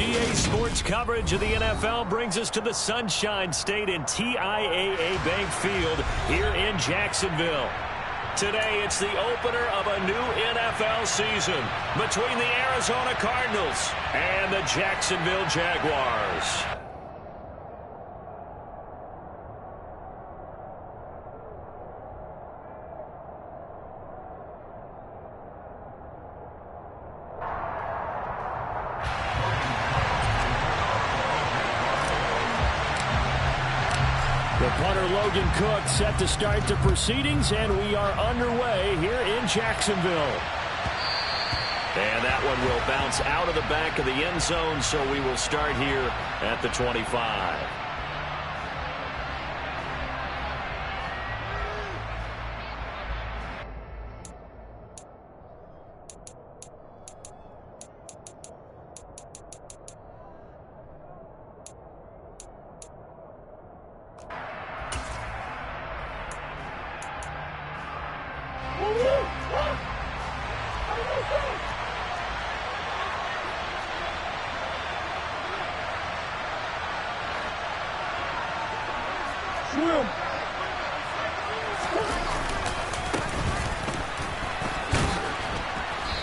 EA Sports coverage of the NFL brings us to the Sunshine State and TIAA Bank Field here in Jacksonville. Today, it's the opener of a new NFL season between the Arizona Cardinals and the Jacksonville Jaguars. Punter Logan Cook set to start the proceedings, and we are underway here in Jacksonville. And that one will bounce out of the back of the end zone, so we will start here at the 25.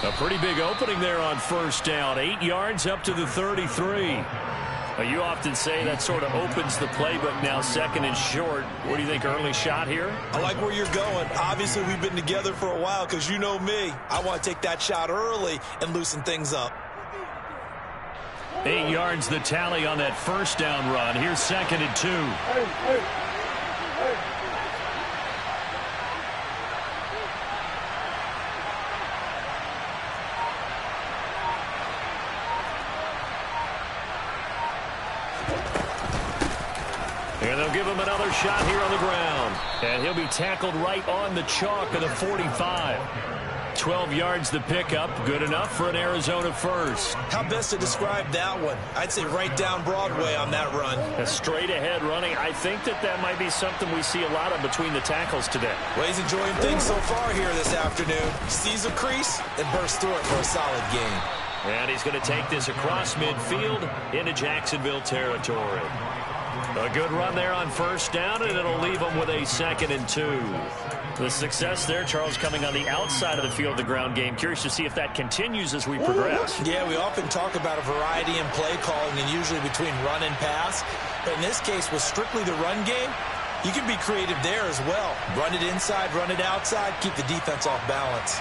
A pretty big opening there on first down. 8 yards up to the 33. You often say that sort of opens the playbook now, second and short. What do you think, early shot here? I like where you're going. Obviously, we've been together for a while because you know me. I want to take that shot early and loosen things up. 8 yards the tally on that first down run. Here's second and 2. And they'll give him another shot here on the ground. And he'll be tackled right on the chalk of the 45. 12 yards the pickup. Good enough for an Arizona first. How best to describe that one? I'd say right down Broadway on that run. A straight ahead running. I think that might be something we see a lot of between the tackles today. Well, he's enjoying things so far here this afternoon. Sees a crease and bursts through it for a solid gain. And he's going to take this across midfield into Jacksonville territory. A good run there on first down, and it'll leave them with a second and 2. The success there, Charles, coming on the outside of the field, the ground game. Curious to see if that continues as we progress. Yeah, we often talk about a variety in play calling and usually between run and pass. But in this case, with strictly the run game, you can be creative there as well. Run it inside, run it outside, keep the defense off balance.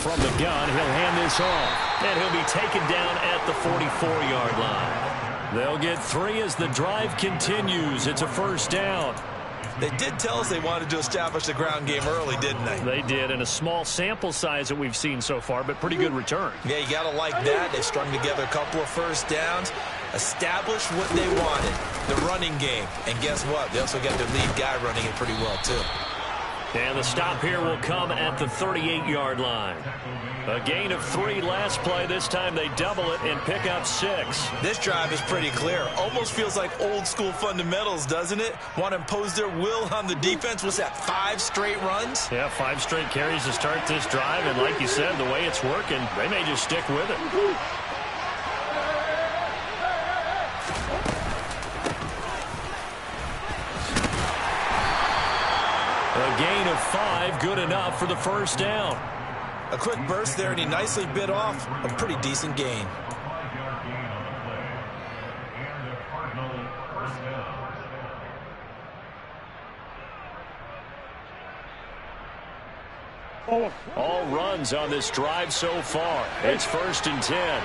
From the gun, he'll hand this off, and he'll be taken down at the 44-yard line. They'll get 3 as the drive continues. It's a first down. They did tell us they wanted to establish the ground game early, didn't they? They did, in a small sample size that we've seen so far, but pretty good return. Yeah, you got to like that. They strung together a couple of first downs, established what they wanted, the running game. And guess what? They also got their lead guy running it pretty well, too. And the stop here will come at the 38-yard line. A gain of 3 last play. This time they double it and pick up 6. This drive is pretty clear. Almost feels like old-school fundamentals, doesn't it? Want to impose their will on the defense. What's that, 5 straight runs? Yeah, 5 straight carries to start this drive. And like you said, the way it's working, they may just stick with it. A gain of 5, good enough for the first down. A quick burst there, and he nicely bit off a pretty decent gain. All runs on this drive so far. It's first and 10.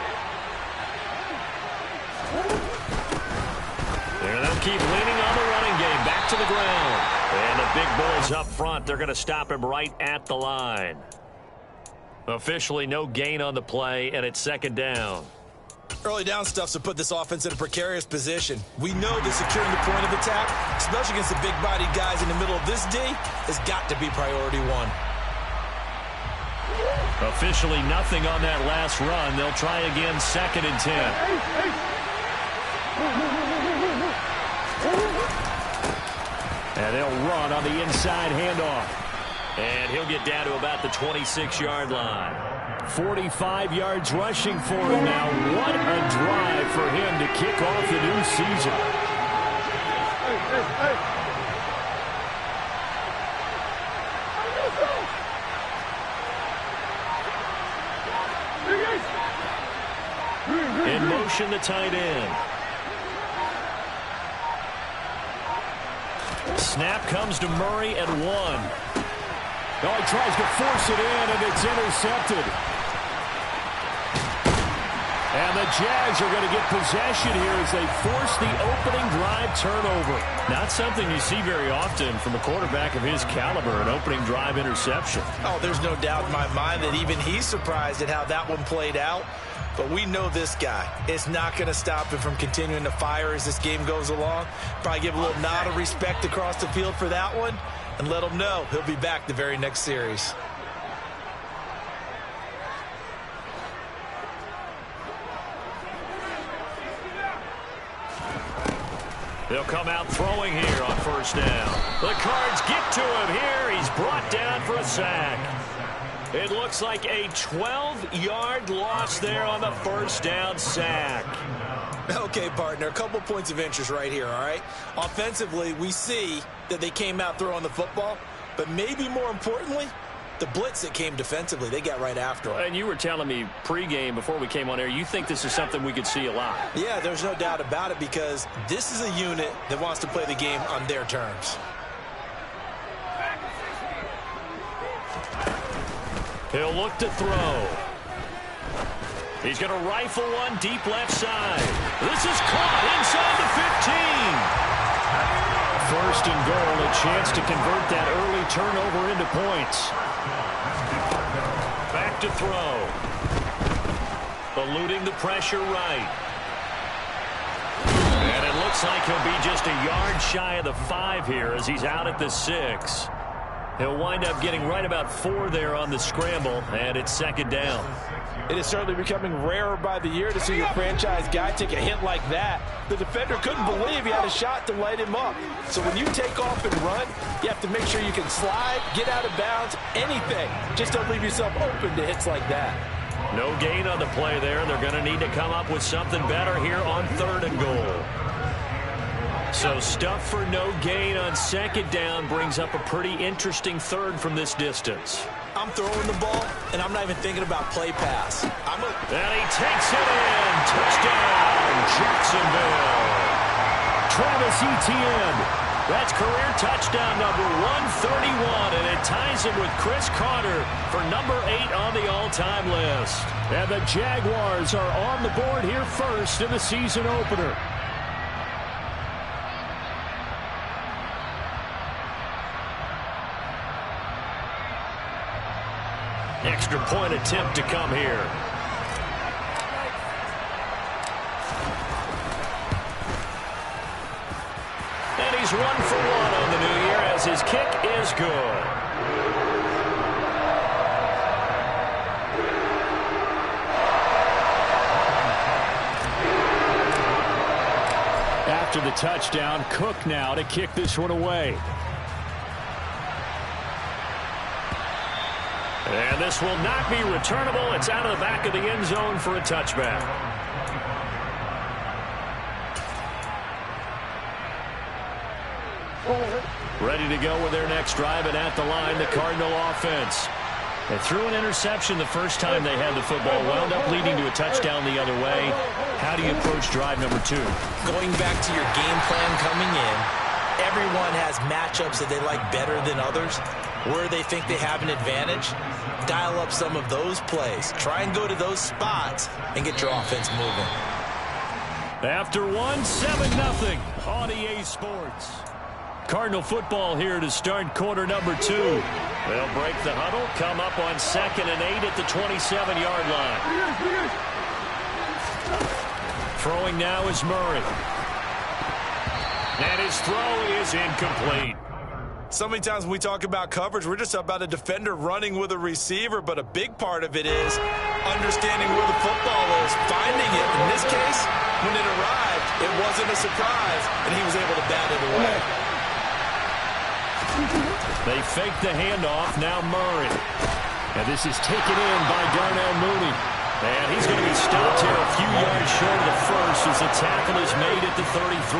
And they'll keep leaning on the running game. Back to the ground. And the big bulls up front. They're going to stop him right at the line. Officially no gain on the play, and it's second down. Early down stuff's to put this offense in a precarious position. We know that securing the point of attack, especially against the big-bodied guys in the middle of this D, has got to be priority 1. Officially nothing on that last run. They'll try again, second and 10. And they'll run on the inside handoff. And he'll get down to about the 26-yard line. 45 yards rushing for him now. What a drive for him to kick off the new season. In motion, the tight end. Snap comes to Murray at 1. Oh, he tries to force it in, and it's intercepted. And the Jags are going to get possession here as they force the opening drive turnover. Not something you see very often from a quarterback of his caliber, an opening drive interception. Oh, there's no doubt in my mind that even he's surprised at how that one played out. But we know this guy is not going to stop him from continuing to fire as this game goes along. Probably give a little nod of respect across the field for that one and let him know he'll be back the very next series. They'll come out throwing here on first down. The Cards get to him here. He's brought down for a sack. It looks like a 12-yard loss there on the first down sack. Okay, partner, a couple points of interest right here, all right? Offensively, we see that they came out throwing the football, but maybe more importantly, the blitz that came defensively, they got right after it. And you were telling me pregame before we came on air, you think this is something we could see a lot. Yeah, there's no doubt about it because this is a unit that wants to play the game on their terms. He'll look to throw. He's going to rifle one deep left side. This is caught inside the 15. First and goal, a chance to convert that early turnover into points. Back to throw. Eluding the pressure right. And it looks like he'll be just a yard shy of the 5 here as he's out at the 6. He'll wind up getting right about 4 there on the scramble, and it's second down. It is certainly becoming rarer by the year to see your franchise guy take a hit like that. The defender couldn't believe he had a shot to light him up. So when you take off and run, you have to make sure you can slide, get out of bounds, anything. Just don't leave yourself open to hits like that. No gain on the play there. They're going to need to come up with something better here on 3rd and goal. So stuff for no gain on second down brings up a pretty interesting 3rd from this distance. I'm throwing the ball, and I'm not even thinking about play pass. And he takes it in. Touchdown, Jacksonville. Travis Etienne. That's career touchdown number 131, and it ties him with Chris Carter for number 8 on the all-time list. And the Jaguars are on the board here first in the season opener. Extra point attempt to come here. And he's 1 for 1 on the new year as his kick is good. After the touchdown, Cook now to kick this one away. And this will not be returnable. It's out of the back of the end zone for a touchback. Ready to go with their next drive, and at the line, the Cardinal offense. They threw an interception the first time they had the football, wound up leading to a touchdown the other way. How do you approach drive number 2? Going back to your game plan coming in, everyone has matchups that they like better than others. Where they think they have an advantage, dial up some of those plays. Try and go to those spots and get your offense moving. After 1, 7-0 on EA Sports. Cardinal football here to start quarter number 2. They'll break the huddle, come up on 2nd and 8 at the 27-yard line. Throwing now is Murray. And his throw is incomplete. So many times when we talk about coverage, we're just about a defender running with a receiver, but a big part of it is understanding where the football is, finding it. In this case, when it arrived, it wasn't a surprise, and he was able to bat it away. They fake the handoff. Now Murray. And this is taken in by Darnell Mooney. And he's going to be stopped here a few yards short of the first as the tackle is made at the 33.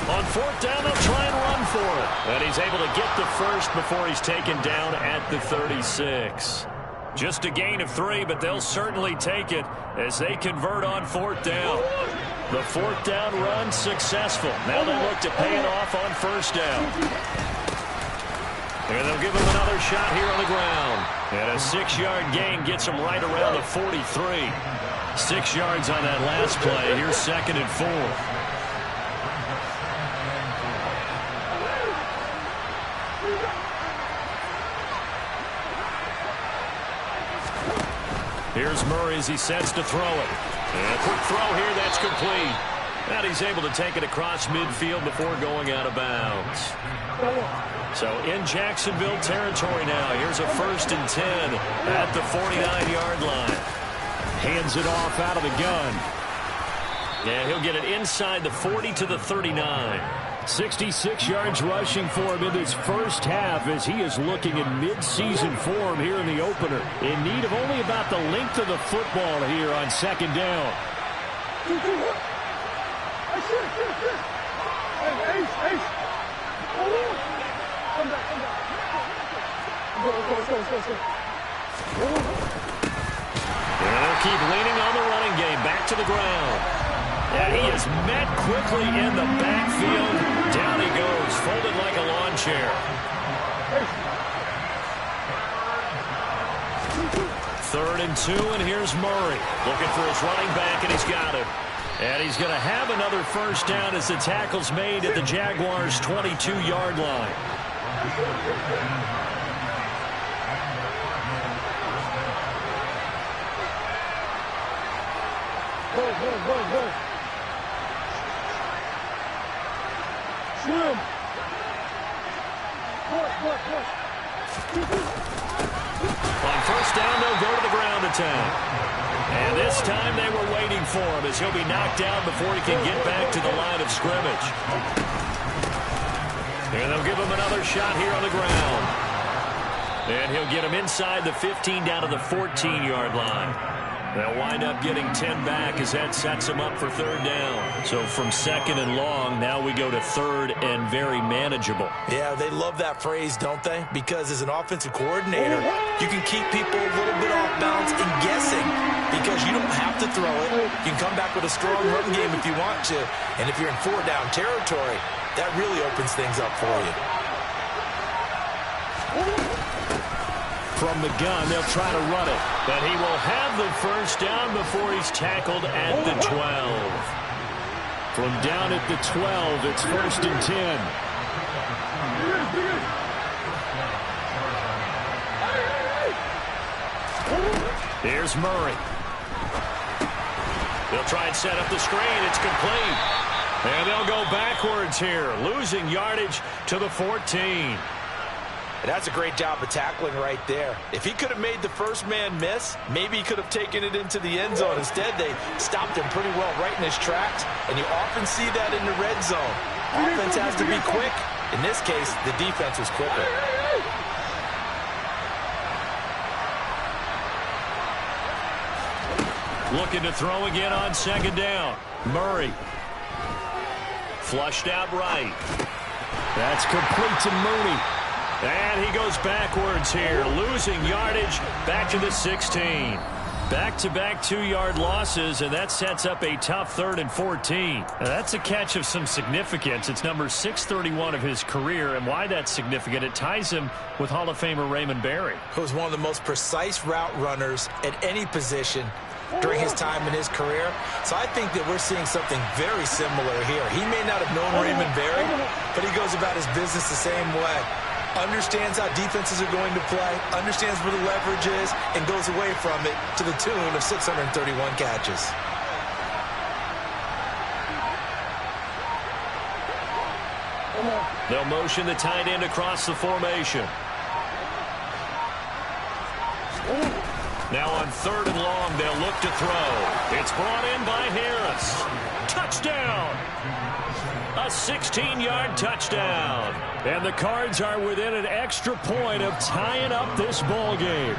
On fourth down, they'll try and run for it. And he's able to get the first before he's taken down at the 36. Just a gain of 3, but they'll certainly take it as they convert on fourth down. The fourth down run successful. Now they look to pay it off on first down. And they'll give him another shot here on the ground. And a 6-yard gain gets him right around the 43. 6 yards on that last play. Here's 2nd and 4. Here's Murray as he sets to throw it. And a quick throw here, that's complete. And he's able to take it across midfield before going out of bounds. So in Jacksonville territory now. Here's a 1st and 10 at the 49-yard line. Hands it off out of the gun. And he'll get it inside the 40 to the 39. 66 yards rushing for him in this first half as he is looking in mid-season form here in the opener. In need of only about the length of the football here on 2nd down. And they'll keep leaning on the running game. Back to the ground. And he is met quickly in the backfield. Down he goes, folded like a lawn chair. 3rd and 2, and here's Murray. Looking for his running back, and he's got it. And he's going to have another first down as the tackle's made at the Jaguars' 22-yard line. Go. On first down, they'll go to the ground attack. And this time they were waiting for him as he'll be knocked down before he can get back to the line of scrimmage. And they'll give him another shot here on the ground. And he'll get him inside the 15 down to the 14-yard line. They'll wind up getting 10 back as that sets him up for 3rd down. So from 2nd and long, now we go to 3rd and very manageable. Yeah, they love that phrase, don't they? Because as an offensive coordinator, you can keep people a little bit off balance and guessing because you don't have to throw it. You can come back with a strong run game if you want to. And if you're in 4-down territory, that really opens things up for you. From the gun, they'll try to run it. But he will have the first down before he's tackled at the 12. From down at the 12, it's 1st and 10. Here's Murray. They'll try and set up the screen. It's complete. And they'll go backwards here, losing yardage to the 14. And that's a great job of tackling right there. If he could have made the first man miss, maybe he could have taken it into the end zone. Instead, they stopped him pretty well right in his tracks, and you often see that in the red zone. Offense has to be quick. In this case, the defense was quicker. Looking to throw again on 2nd down. Murray. Flushed out right. That's complete to Mooney. And he goes backwards here, losing yardage back to the 16. Back-to-back 2-yard losses, and that sets up a tough 3rd and 14. Now, that's a catch of some significance. It's number 631 of his career, and why that's significant, it ties him with Hall of Famer Raymond Berry. Who was one of the most precise route runners at any position during his time in his career. So I think that we're seeing something very similar here. He may not have known Raymond Berry, but he goes about his business the same way. Understands how defenses are going to play, understands where the leverage is, and goes away from it to the tune of 631 catches. They'll motion the tight end across the formation. Now on 3rd and long, they'll look to throw. It's brought in by Harris. Touchdown! A 16-yard touchdown. And the Cards are within an extra point of tying up this ball game.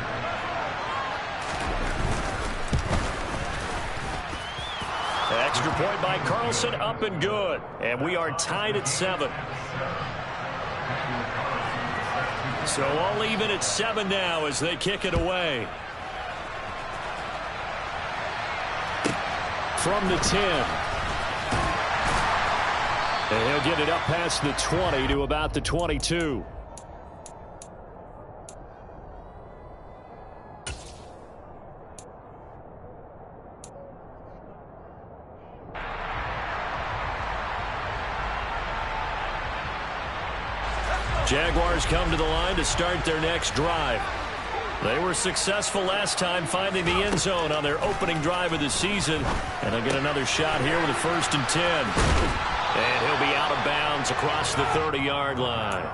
Extra point by Carlson, up and good. And we are tied at 7. So all even at 7 now as they kick it away. From the 10. And he'll get it up past the 20 to about the 22. Jaguars come to the line to start their next drive. They were successful last time finding the end zone on their opening drive of the season. And they'll get another shot here with a 1st and 10. And he'll be out of bounds across the 30-yard line.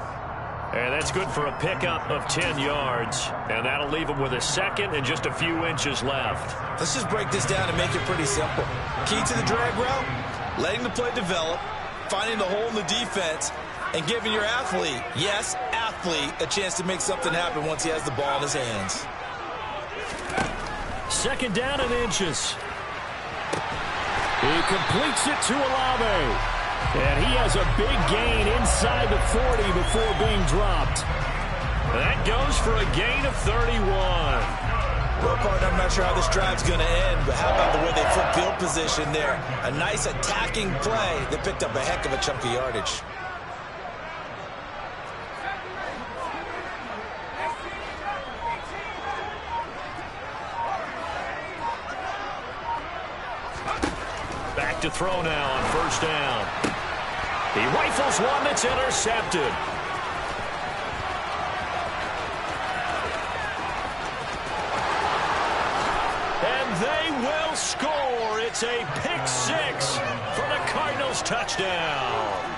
And that's good for a pickup of 10 yards. And that'll leave him with a 2nd and just a few inches left. Let's just break this down and make it pretty simple. Key to the drag route, letting the play develop, finding the hole in the defense, and giving your athlete, yes, athlete, a chance to make something happen once he has the ball in his hands. 2nd down and inches. He completes it to Olave. And he has a big gain inside the 40 before being dropped. That goes for a gain of 31. Well, partner, I'm not sure how this drive's going to end, but how about the way they flip field position there? A nice attacking play that picked up a heck of a chunk of yardage. Back to throw now on 1st down. He rifles one that's intercepted. And they will score. It's a pick 6 for the Cardinals touchdown.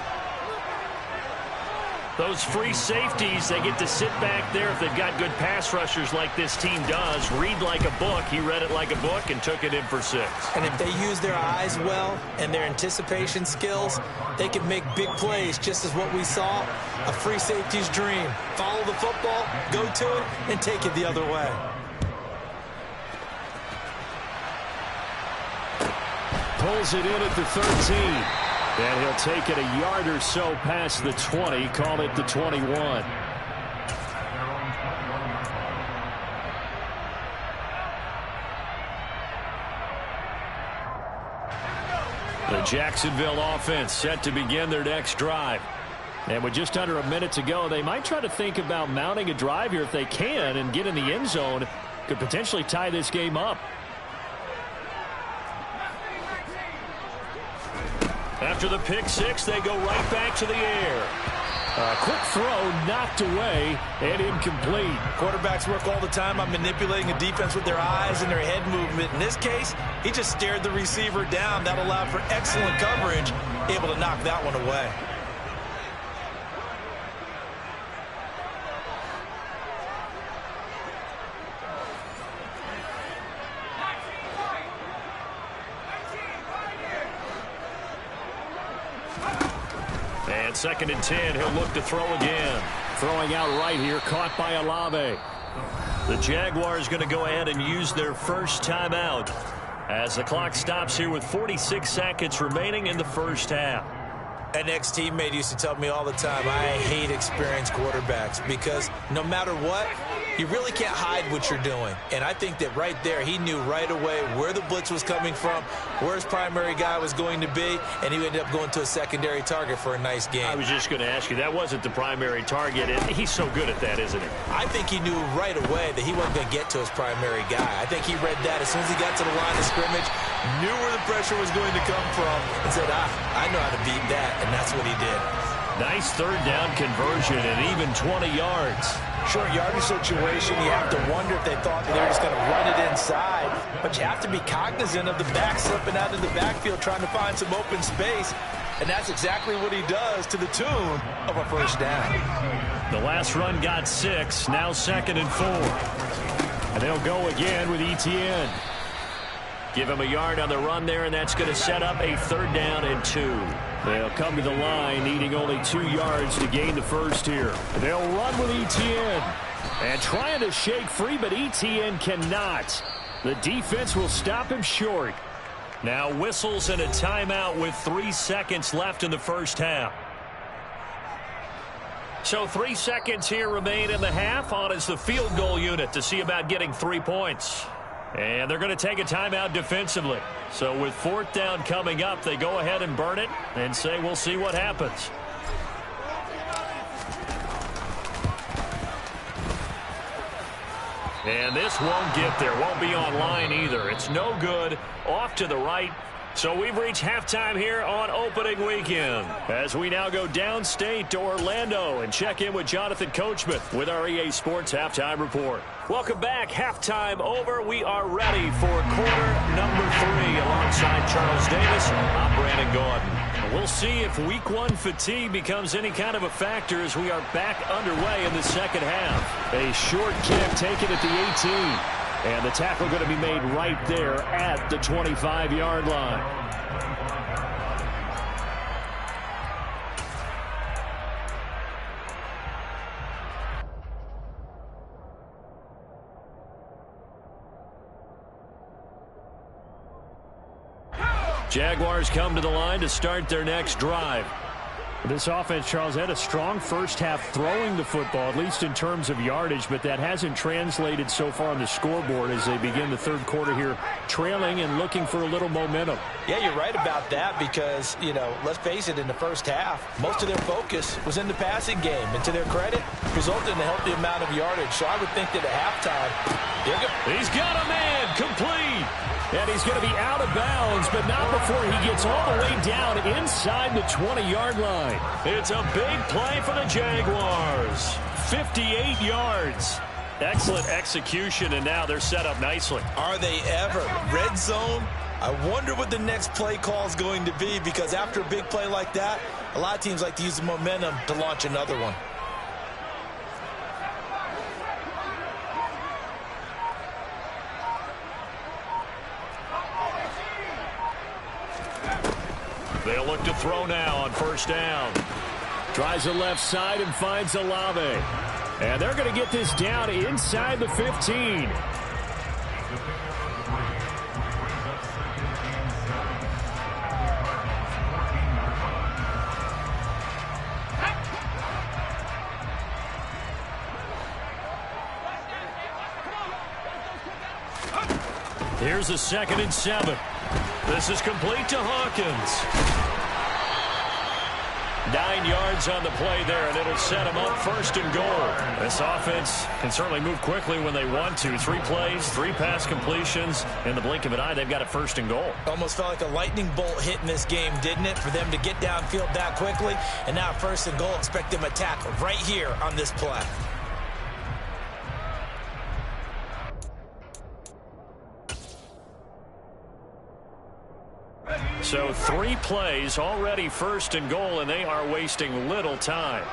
Those free safeties, they get to sit back there if they've got good pass rushers like this team does. Read like a book. He read it like a book and took it in for 6. And if they use their eyes well and their anticipation skills, they can make big plays, just as what we saw. A free safety's dream. Follow the football, go to it, and take it the other way. Pulls it in at the 13. And he'll take it a yard or so past the 20, call it the 21. The Jacksonville offense set to begin their next drive. And with just under a minute to go, they might try to think about mounting a drive here if they can and get in the end zone. Could potentially tie this game up. After the pick 6, they go right back to the air. A quick throw knocked away and incomplete. Quarterbacks work all the time on manipulating a defense with their eyes and their head movement. In this case, he just stared the receiver down. That allowed for excellent coverage, able to knock that one away. And 2nd and 10, he'll look to throw again. Throwing out right here, caught by Olave. The Jaguars going to go ahead and use their first timeout as the clock stops here with 46 seconds remaining in the first half. An ex-teammate used to tell me all the time, I hate experienced quarterbacks because no matter what, you really can't hide what you're doing. And I think that right there, he knew right away where the blitz was coming from, where his primary guy was going to be, and he ended up going to a secondary target for a nice game. I was just going to ask you, that wasn't the primary target, and he's so good at that, isn't he? I think he knew right away that he wasn't going to get to his primary guy. I think he read that as soon as he got to the line of scrimmage, knew where the pressure was going to come from, and said, I know how to beat that, and that's what he did. Nice 3rd down conversion and even 20 yards. Short yardage situation, you have to wonder if they thought that they were just going to run it inside. But you have to be cognizant of the back slipping out of the backfield trying to find some open space. And that's exactly what he does to the tune of a 1st down. The last run got 6, now 2nd and 4. And they'll go again with Etienne. Give him a yard on the run there, and that's going to set up a 3rd down and 2. They'll come to the line needing only 2 yards to gain the first here. They'll run with Etienne. And trying to shake free, but Etienne cannot. The defense will stop him short. Now whistles and a timeout with 3 seconds left in the first half. So 3 seconds here remain in the half. On is the field goal unit to see about getting 3 points. And they're going to take a timeout defensively. So with 4th down coming up, they go ahead and burn it and say we'll see what happens. And this won't get there. Won't be online either. It's no good. Off to the right. So we've reached halftime here on opening weekend. As we now go downstate to Orlando and check in with Jonathan Coachman with our EA Sports Halftime Report. Welcome back. Halftime over. We are ready for quarter number 3 alongside Charles Davis. I'm Brandon Gordon. We'll see if week 1 fatigue becomes any kind of a factor as we are back underway in the second half. A short kick taken at the 18. And the tackle going to be made right there at the 25-yard line. Jaguars come to the line to start their next drive. This offense, Charles, had a strong first half throwing the football, at least in terms of yardage, but that hasn't translated so far on the scoreboard as they begin the 3rd quarter here, trailing and looking for a little momentum. Yeah, you're right about that because, you know, let's face it, in the first half, most of their focus was in the passing game. And to their credit, resulted in a healthy amount of yardage. So I would think that at halftime, he's got a man complete. And he's going to be out of bounds, but not before he gets all the way down inside the 20-yard line. It's a big play for the Jaguars. 58 yards. Excellent execution, and now they're set up nicely. Are they ever? Red zone? I wonder what the next play call is going to be, because after a big play like that, a lot of teams like to use the momentum to launch another one. They'll look to throw now on 1st down. Tries the left side and finds Olave. And they're going to get this down inside the 15. Here's a 2nd and 7. This is complete to Hawkins. 9 yards on the play there, and it'll set them up 1st and goal. This offense can certainly move quickly when they want to. 3 plays, 3 pass completions. In the blink of an eye, they've got it 1st and goal. Almost felt like a lightning bolt hit in this game, didn't it? For them to get downfield that quickly. And now 1st and goal, expect them to attack right here on this play. So 3 plays, already 1st and goal, and they are wasting little time.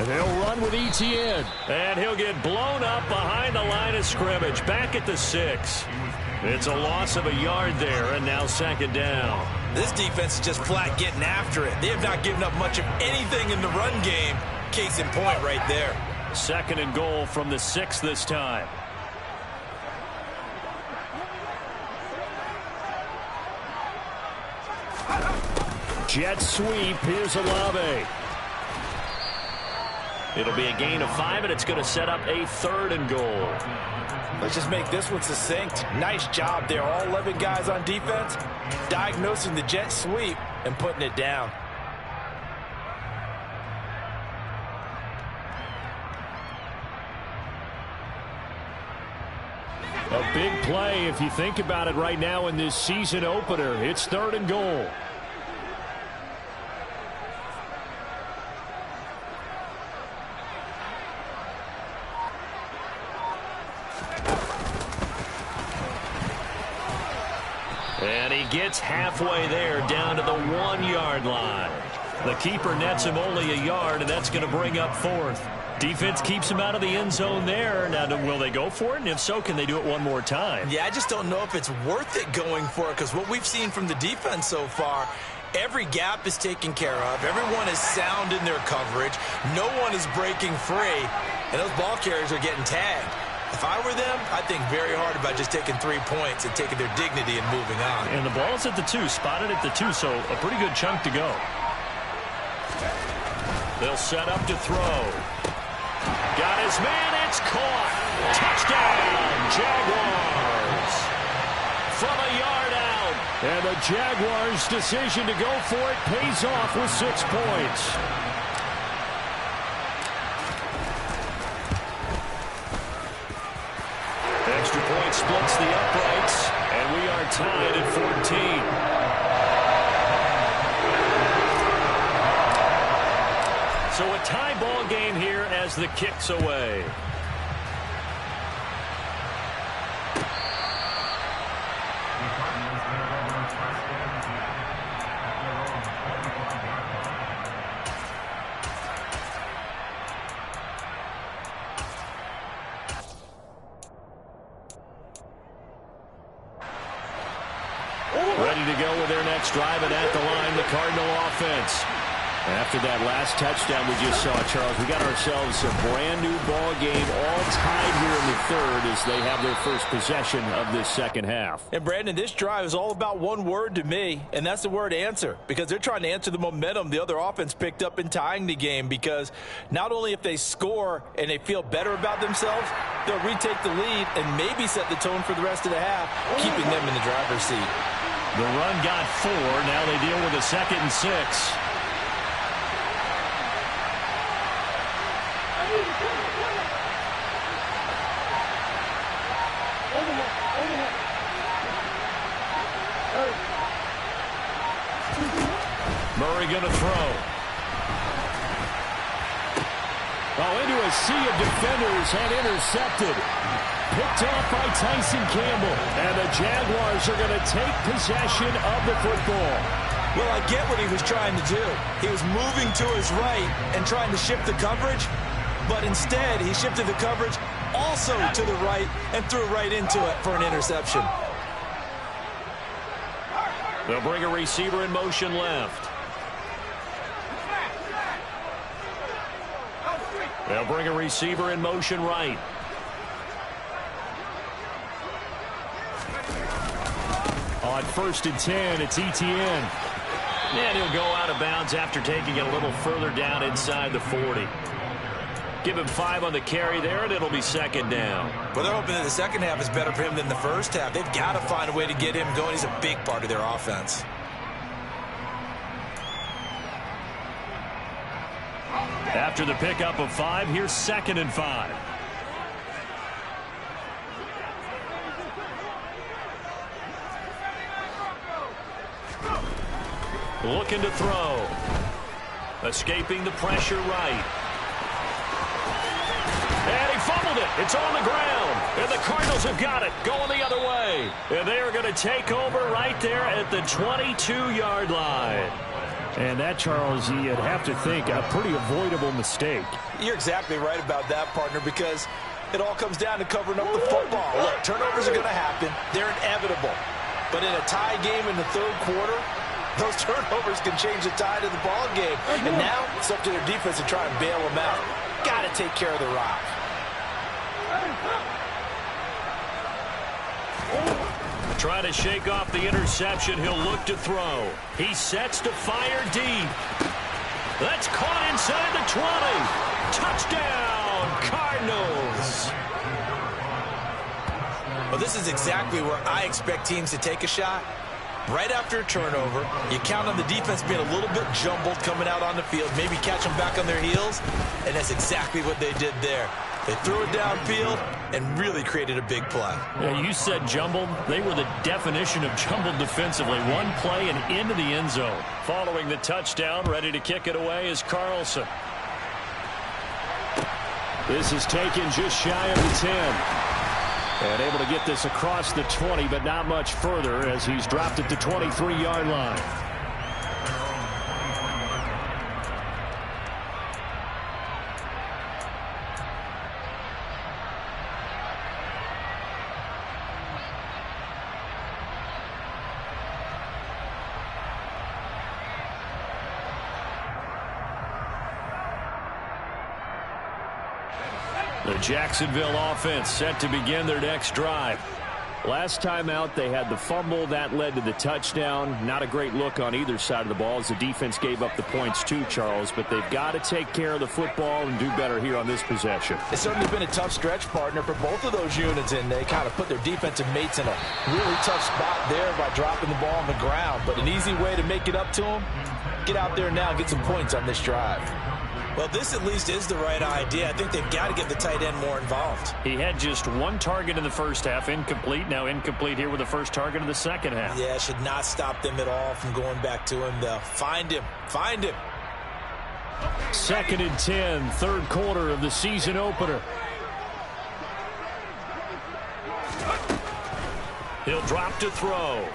And they'll run with Etienne. And he'll get blown up behind the line of scrimmage, back at the 6. It's a loss of a yard there, and now 2nd down. This defense is just flat getting after it. They have not given up much of anything in the run game. Case in point right there. 2nd and goal from the 6 this time. Jet sweep. Here's Olave. It'll be a gain of 5, and it's going to set up a 3rd and goal. Let's just make this one succinct. Nice job there. All 11 guys on defense diagnosing the jet sweep and putting it down. A big play if you think about it right now in this season opener. It's 3rd and goal. And he gets halfway there, down to the 1-yard line. The keeper nets him only a yard, and that's going to bring up 4th. Defense keeps him out of the end zone there. Now, will they go for it? And if so, can they do it one more time? Yeah, I just don't know if it's worth it going for it, because what we've seen from the defense so far, every gap is taken care of. Everyone is sound in their coverage. No one is breaking free, and those ball carriers are getting tagged. If I were them, I'd think very hard about just taking 3 points and taking their dignity and moving on. And the ball's at the 2, spotted at the 2, so a pretty good chunk to go. They'll set up to throw. Got his man, it's caught. Touchdown, Jaguars. From a yard out. And the Jaguars' decision to go for it pays off with 6 points. Extra point splits the uprights, and we are tied at 14. So a tie ball game here as the kick's away. Ready to go with their next drive, and at the line, the Cardinal offense. After that last touchdown we just saw, Charles, we got ourselves a brand-new ball game, all tied here in the third as they have their first possession of this second half. And, Brandon, this drive is all about one word to me, and that's the word answer, because they're trying to answer the momentum the other offense picked up in tying the game, because not only if they score and they feel better about themselves, they'll retake the lead and maybe set the tone for the rest of the half, keeping them in the driver's seat. The run got 4. Now they deal with a 2nd and 6. Murray going to throw. Oh, into a sea of defenders and intercepted. Picked off by Tyson Campbell. And the Jaguars are going to take possession of the football. Well, I get what he was trying to do. He was moving to his right and trying to shift the coverage, but instead he shifted the coverage also to the right and threw right into it for an interception. They'll bring a receiver in motion left. They'll bring a receiver in motion right. On 1st and 10, it's Etienne. And he'll go out of bounds after taking it a little further down inside the 40. Give him 5 on the carry there, and it'll be 2nd down. Well, they're hoping that the second half is better for him than the first half. They've got to find a way to get him going. He's a big part of their offense. After the pickup of 5, here's 2nd and 5. Looking to throw. Escaping the pressure right. And he fumbled it. It's on the ground. And the Cardinals have got it. Going the other way. And they are going to take over right there at the 22-yard line. And that, Charles, you'd have to think a pretty avoidable mistake. You're exactly right about that, partner, because it all comes down to covering up the football. Look, turnovers are going to happen. They're inevitable. But in a tie game in the third quarter, those turnovers can change the tide of the ball game. And now it's up to their defense to try and bail them out. Got to take care of the rock. Try to shake off the interception. He'll look to throw. He sets to fire deep. That's caught inside the 20. Touchdown, Cardinals. Well, this is exactly where I expect teams to take a shot. Right after a turnover, you count on the defense being a little bit jumbled coming out on the field, maybe catch them back on their heels, and that's exactly what they did there. They threw it downfield and really created a big play. Yeah, you said jumbled. They were the definition of jumbled defensively. One play and into the end zone. Following the touchdown, ready to kick it away is Carlson. This is taken just shy of the 10. And able to get this across the 20, but not much further as he's dropped at the 23-yard line. The Jacksonville offense set to begin their next drive. Last time out, they had the fumble. That led to the touchdown. Not a great look on either side of the ball as the defense gave up the points too, Charles. But they've got to take care of the football and do better here on this possession. It's certainly been a tough stretch, partner, for both of those units, and they kind of put their defensive mates in a really tough spot there by dropping the ball on the ground. But an easy way to make it up to them, get out there now and get some points on this drive. Well, this at least is the right idea. I think they've got to get the tight end more involved. He had just one target in the first half, incomplete. Now incomplete here with the first target in the second half. Yeah, should not stop them at all from going back to him, though. Find him. Find him. 2nd and 10, third quarter of the season opener. He'll drop to throw.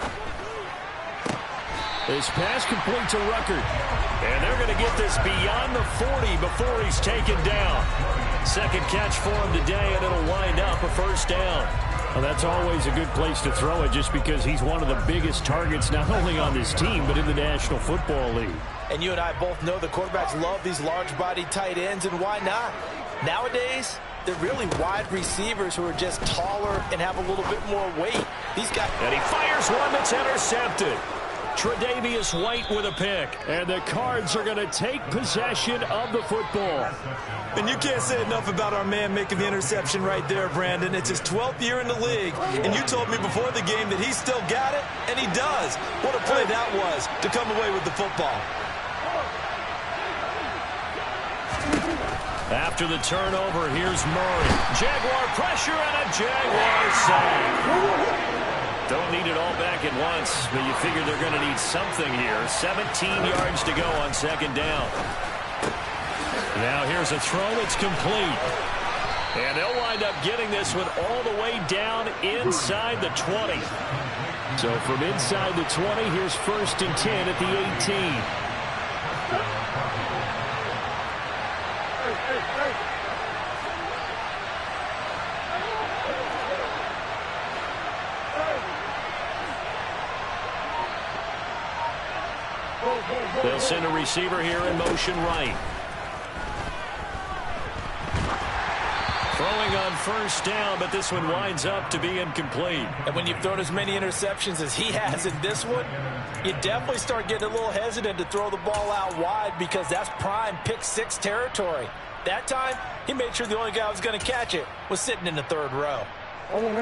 This pass complete to Ruckert. And they're going to get this beyond the 40 before he's taken down. Second catch for him today, and it'll wind up a first down. Well, that's always a good place to throw it just because he's one of the biggest targets not only on this team but in the National Football League. And you and I both know the quarterbacks love these large-bodied tight ends, and why not? Nowadays, they're really wide receivers who are just taller and have a little bit more weight. These guys. And he fires one that's intercepted. Tre'Davious White with a pick. And the Cards are going to take possession of the football. And you can't say enough about our man making the interception right there, Brandon. It's his 12th year in the league, and you told me before the game that he still got it, and he does. What a play that was to come away with the football. After the turnover, here's Murray. Jaguar pressure and a Jaguar sack. Don't need it all back at once, but you figure they're going to need something here. 17 yards to go on second down. Now here's a throw that's complete. And they'll wind up getting this one all the way down inside the 20. So from inside the 20, here's 1st and 10 at the 18. They'll send a receiver here in motion right. Throwing on first down, but this one winds up to be incomplete. And when you've thrown as many interceptions as he has in this one, you definitely start getting a little hesitant to throw the ball out wide because that's prime pick six territory. That time, he made sure the only guy who was going to catch it was sitting in the third row.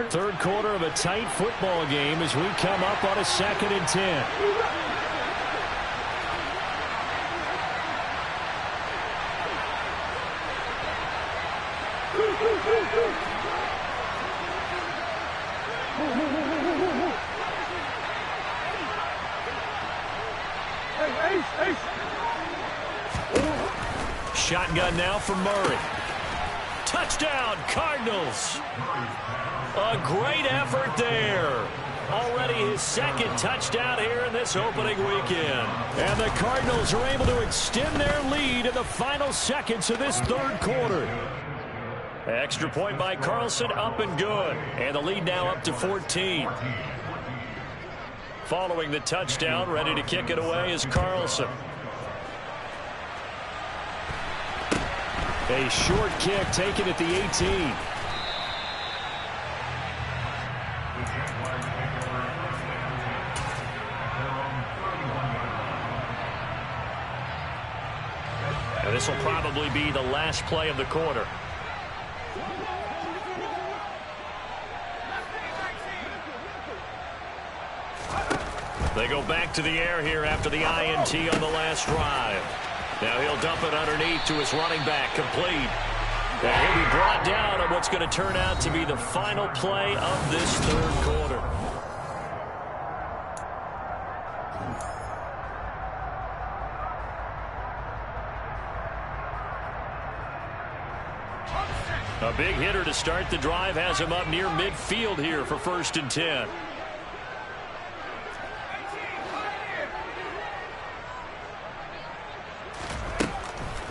Third quarter of a tight football game as we come up on a 2nd and 10. Shotgun now for Murray. Touchdown, Cardinals. A great effort there. Already his second touchdown here in this opening weekend. And the Cardinals are able to extend their lead in the final seconds of this third quarter. Extra point by Carlson, up and good. And the lead now up to 14. Following the touchdown, ready to kick it away is Carlson. A short kick taken at the 18. And this will probably be the last play of the quarter. They go back to the air here after the INT on the last drive. Now he'll dump it underneath to his running back, complete. And he'll be brought down on what's going to turn out to be the final play of this third quarter. A big hitter to start the drive has him up near midfield here for 1st and 10.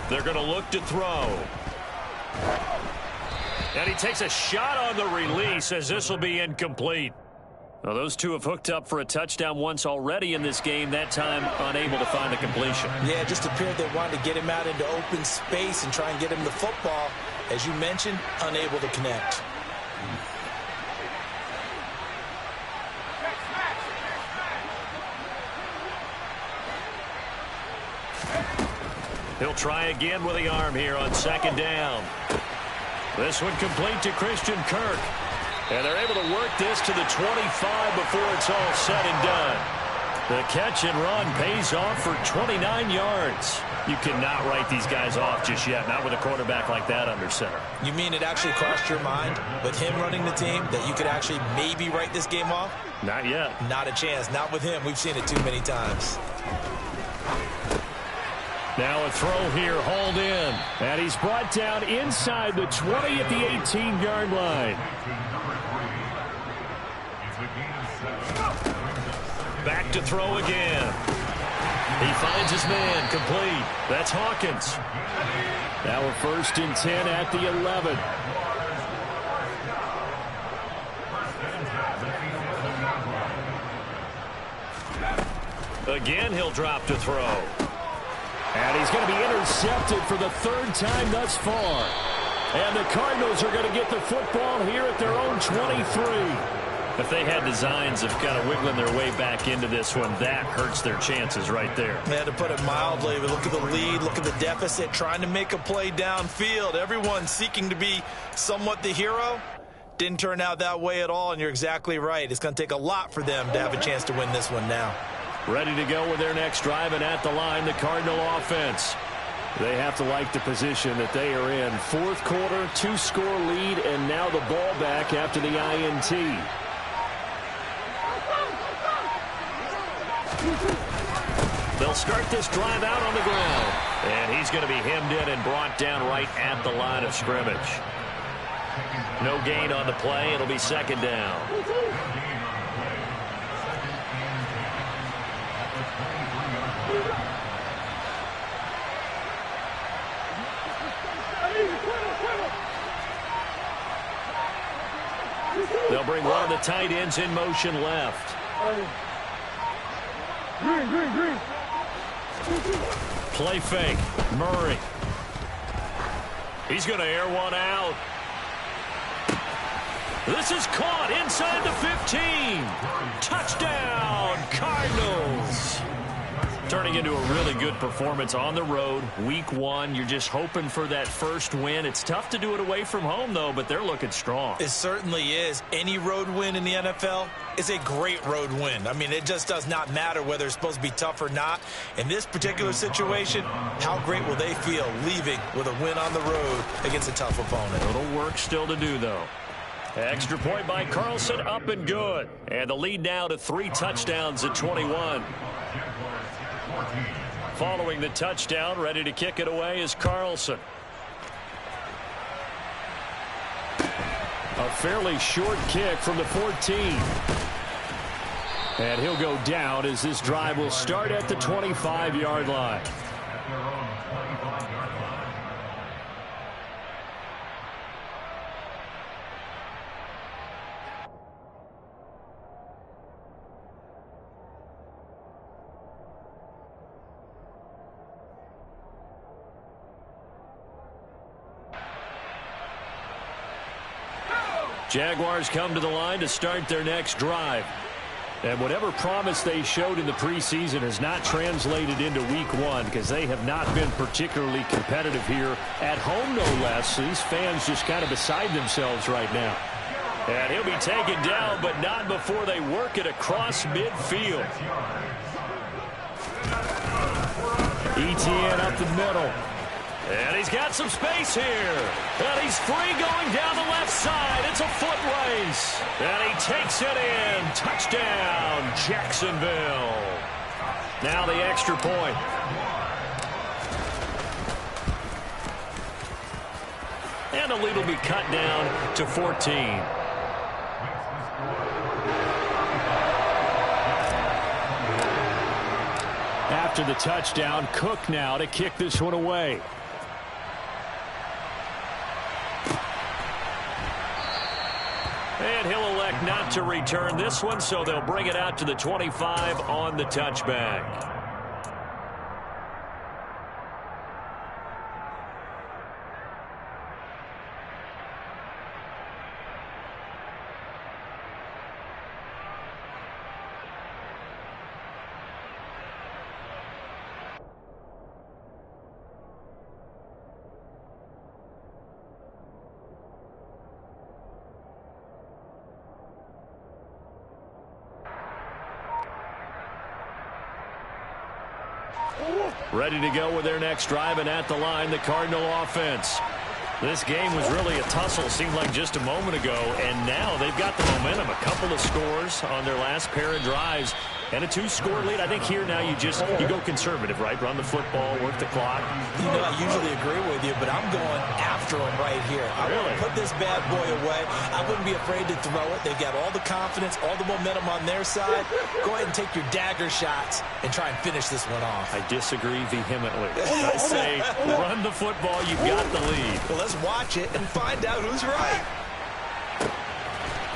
They're going to look to throw. And he takes a shot on the release as this will be incomplete. Now, those two have hooked up for a touchdown once already in this game, that time unable to find a completion. Yeah, it just appeared they wanted to get him out into open space and try and get him the football. As you mentioned, unable to connect. He'll try again with the arm here on second down. This one complete to Christian Kirk. And they're able to work this to the 25 before it's all said and done. The catch and run pays off for 29 yards. You cannot write these guys off just yet, not with a quarterback like that under center. You mean it actually crossed your mind with him running the team that you could actually maybe write this game off? Not yet. Not a chance. Not with him. We've seen it too many times. Now a throw here, hauled in. And he's brought down inside the 20 at the 18-yard line. Back to throw again. He finds his man, complete. That's Hawkins. Now a 1st and 10 at the 11. Again, he'll drop to throw. And he's going to be intercepted for the 3rd time thus far. And the Cardinals are going to get the football here at their own 23. If they had designs of kind of wiggling their way back into this one, that hurts their chances right there. Yeah, to put it mildly, but look at the lead, look at the deficit, trying to make a play downfield. Everyone seeking to be somewhat the hero. Didn't turn out that way at all, and you're exactly right. It's going to take a lot for them to have a chance to win this one now. Ready to go with their next drive, and at the line, the Cardinal offense. They have to like the position that they are in. 4th quarter, 2-score lead, and now the ball back after the INT. They'll start this drive out on the ground. And he's going to be hemmed in and brought down right at the line of scrimmage. No gain on the play. It'll be 2nd down. They'll bring one of the tight ends in motion left. Play fake. Murray. He's going to air one out. This is caught inside the 15. Touchdown, Cardinals. Turning into a really good performance on the road. Week 1, you're just hoping for that first win. It's tough to do it away from home, though, but they're looking strong. It certainly is. Any road win in the NFL is a great road win. I mean, it just does not matter whether it's supposed to be tough or not. In this particular situation, how great will they feel leaving with a win on the road against a tough opponent? A little work still to do, though. Extra point by Carlson, up and good. And the lead now to 3 touchdowns at 21. Following the touchdown, ready to kick it away is Carlson. A fairly short kick from the 14. And he'll go down as this drive will start at the 25-yard line. Jaguars come to the line to start their next drive. And whatever promise they showed in the preseason has not translated into week 1 because they have not been particularly competitive here at home, no less. These fans just kind of beside themselves right now. And he'll be taken down, but not before they work it across midfield. Etienne up the middle. And he's got some space here. And he's free going down the left side. It's a foot race. And he takes it in. Touchdown, Jacksonville. Now the extra point. And the lead will be cut down to 14. After the touchdown, Cook now to kick this one away. And he'll elect not to return this one, so they'll bring it out to the 25 on the touchback. ready to go with their next drive, and at the line, the Cardinal offense. This game was really a tussle, seemed like just a moment ago, and now they've got the momentum. A couple of scores on their last pair of drives and a 2-score lead. I think here now you go conservative, right? Run the football, work the clock. You know, I usually agree with you, but I'm going after them right here. I want to put this bad boy away. I wouldn't be afraid to throw it. They've got all the confidence, all the momentum on their side. Go ahead and take your dagger shots and try and finish this one off. I disagree vehemently. I say run the football. You've got the lead. Well, let's watch it and find out who's right.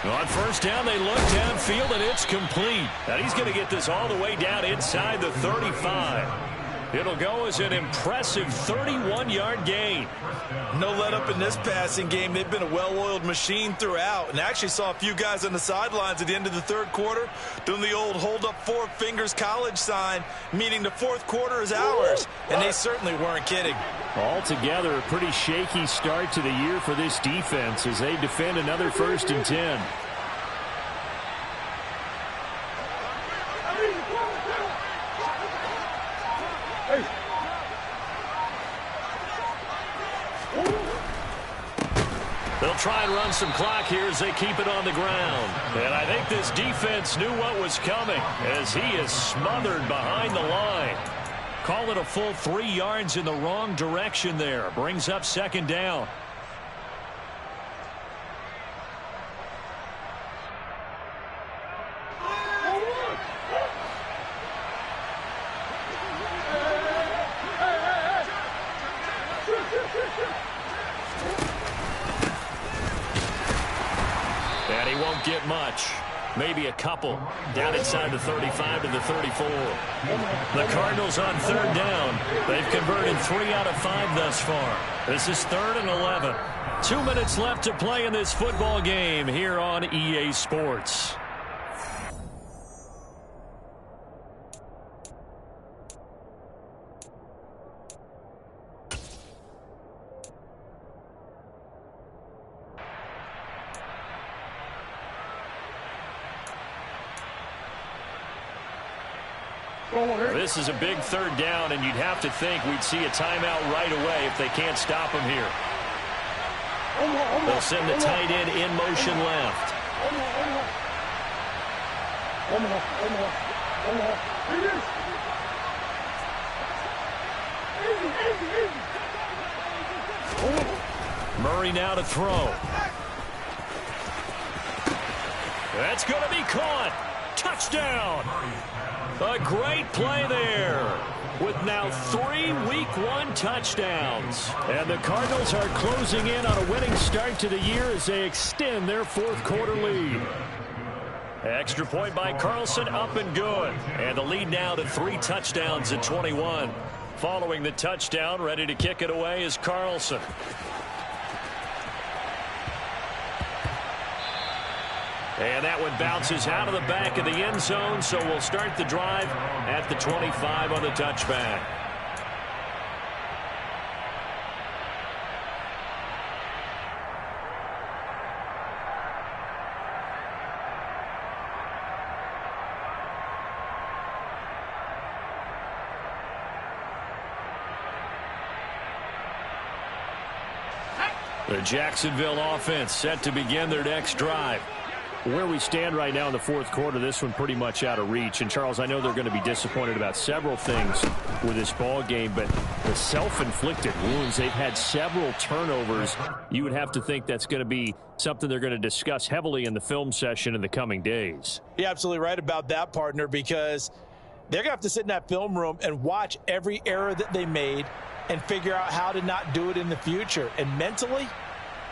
On first down, they look downfield, and it's complete. And he's going to get this all the way down inside the 35. It'll go as an impressive 31-yard gain. No let up in this passing game. They've been a well-oiled machine throughout, and actually saw a few guys on the sidelines at the end of the third quarter doing the old hold up 4 fingers college sign, meaning the fourth quarter is ours, and they certainly weren't kidding. Altogether, a pretty shaky start to the year for this defense as they defend another 1st and 10. They'll try and run some clock here as they keep it on the ground. And I think this defense knew what was coming as he is smothered behind the line. Call it a full 3 yards in the wrong direction there. Brings up 2nd down. And he won't get much. Maybe a couple. Down inside the 35 to the 34. The Cardinals on 3rd down. They've converted 3 out of 5 thus far. This is 3rd and 11. 2 minutes left to play in this football game here on EA Sports. This is a big 3rd down, and you'd have to think we'd see a timeout right away if they can't stop him here. They'll send the tight end in motion left. Murray now to throw. That's going to be caught. Touchdown. A great play there with now 3 Week 1 touchdowns. And the Cardinals are closing in on a winning start to the year as they extend their 4th quarter lead. Extra point by Carlson, up and good. And the lead now to 3 touchdowns at 21. Following the touchdown, ready to kick it away is Carlson. And that one bounces out of the back of the end zone, so we'll start the drive at the 25 on the touchback. The Jacksonville offense set to begin their next drive. Where we stand right now in the 4th quarter, this one pretty much out of reach. And, Charles, I know they're going to be disappointed about several things with this ball game, but the self-inflicted wounds, they've had several turnovers. You would have to think that's going to be something they're going to discuss heavily in the film session in the coming days. You're absolutely right about that, partner, because they're going to have to sit in that film room and watch every error that they made and figure out how to not do it in the future. And mentally,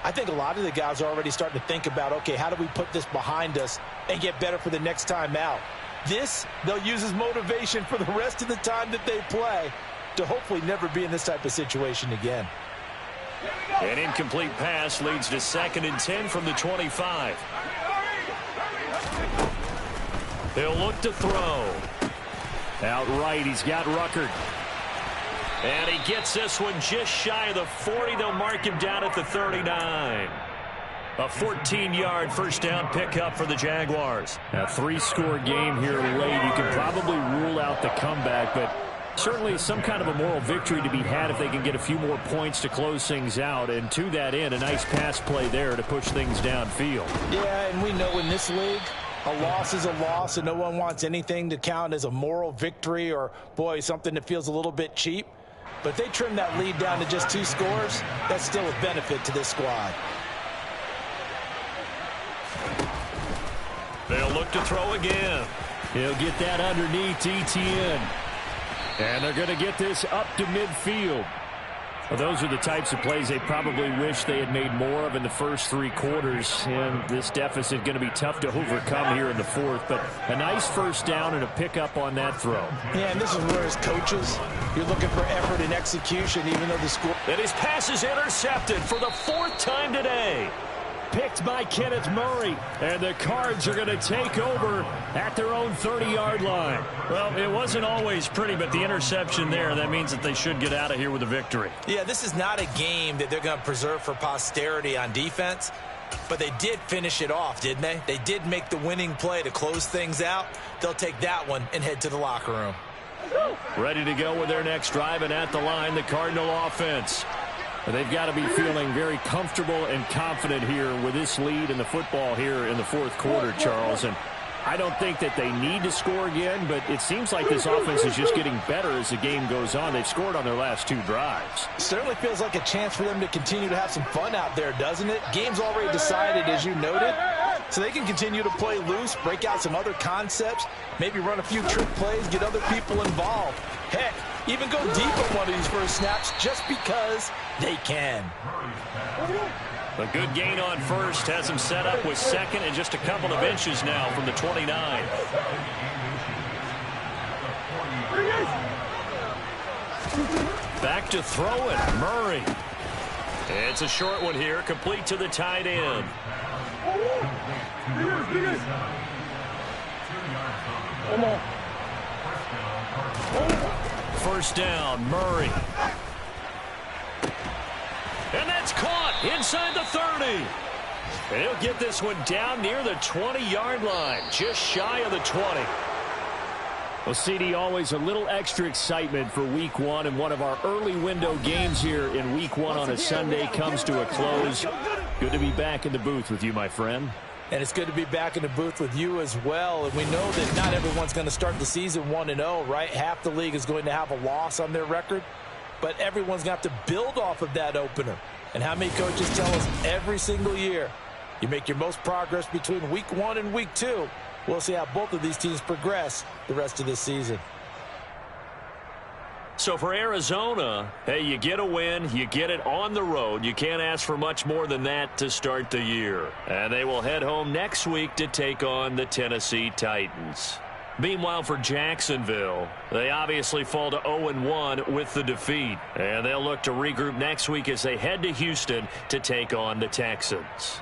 I think a lot of the guys are already starting to think about, okay, how do we put this behind us and get better for the next time out? This, they'll use as motivation for the rest of the time that they play to hopefully never be in this type of situation again. An incomplete pass leads to 2nd and 10 from the 25. He'll look to throw. Outright, he's got Ruckert. And he gets this one just shy of the 40. They'll mark him down at the 39. A 14-yard first down pickup for the Jaguars. A 3-score game here late. You can probably rule out the comeback, but Certainly some kind of a moral victory to be had if they can get a few more points to close things out. And to that end, a nice pass play there to push things downfield. Yeah, and we know in this league, a loss is a loss, and no one wants anything to count as a moral victory or, boy, something that feels a little bit cheap. But if they trim that lead down to just 2 scores, that's still a benefit to this squad. They'll look to throw again. He'll get that underneath Etienne. And they're going to get this up to midfield. Well, those are the types of plays they probably wish they had made more of in the first 3 quarters. And this deficit going to be tough to overcome here in the 4th. But a nice first down and a pickup on that throw. Yeah, and this is where as coaches, you're looking for effort and execution, even though the score... And his pass is intercepted for the 4th time today. Picked by Kenneth Murray. And the Cards are going to take over at their own 30-yard line. Well, it wasn't always pretty, but the interception there, that means that they should get out of here with a victory. Yeah, this is not a game that they're going to preserve for posterity on defense, but they did finish it off, didn't they? They did make the winning play to close things out. They'll take that one and head to the locker room. Ready to go with their next drive, and at the line, the Cardinal offense. They've got to be feeling very comfortable and confident here with this lead in the football here in the 4th quarter, Charles. And I don't think that they need to score again, but it seems like this offense is just getting better as the game goes on. They've scored on their last 2 drives. Certainly feels like a chance for them to continue to have some fun out there, doesn't it? Game's already decided, as you noted, so they can continue to play loose, break out some other concepts, maybe run a few trick plays, get other people involved. Heck, even go deep on one of these first snaps just because they can. A good gain on first has him set up with 2nd and just a couple of inches now from the 29. Back to throw it, Murray. It's a short one here, complete to the tight end. First down, Murray. And that's caught inside the 30. And he'll get this one down near the 20-yard line, just shy of the 20. Well, CD, always a little extra excitement for Week 1, and one of our early window games here in Week 1 on a Sunday comes to a close. Good to be back in the booth with you, my friend. And it's good to be back in the booth with you as well. And we know that not everyone's going to start the season 1-0, right? Half the league is going to have a loss on their record. But everyone's going to have to build off of that opener. And how many coaches tell us every single year, you make your most progress between Week 1 and Week 2. We'll see how both of these teams progress the rest of this season. So for Arizona, hey, you get a win, you get it on the road. You can't ask for much more than that to start the year. And they will head home next week to take on the Tennessee Titans. Meanwhile, for Jacksonville, they obviously fall to 0-1 with the defeat. And they'll look to regroup next week as they head to Houston to take on the Texans.